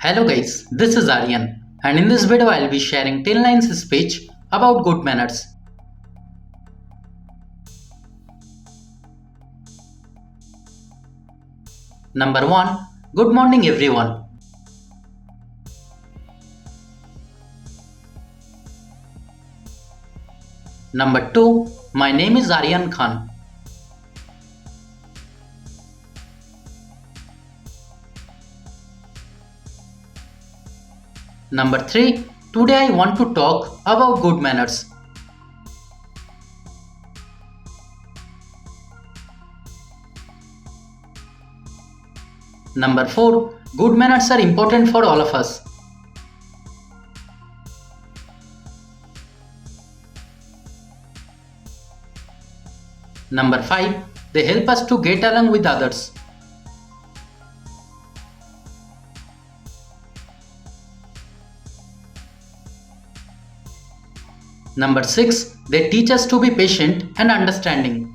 Hello guys, this is Aryan and in this video I will be sharing 10 lines speech about good manners. Number 1. Good morning everyone. Number 2. My name is Aryan Khan. Number 3. Today I want to talk about good manners. Number 4. Good manners are important for all of us. Number 5. They help us to get along with others. Number 6. They teach us to be patient and understanding.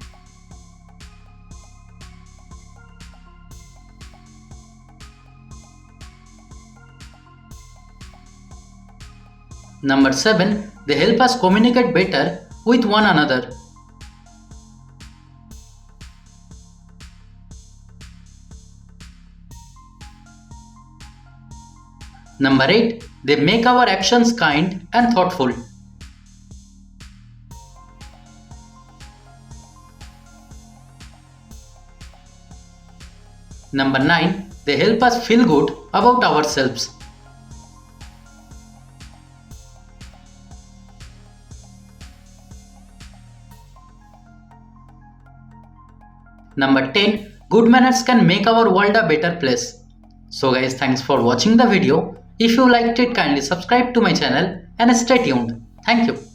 Number 7. They help us communicate better with one another. Number 8. They make our actions kind and thoughtful. Number 9. They help us feel good about ourselves. Number 10. Good manners can make our world a better place. So guys, thanks for watching the video. If you liked it, kindly subscribe to my channel and stay tuned. Thank you.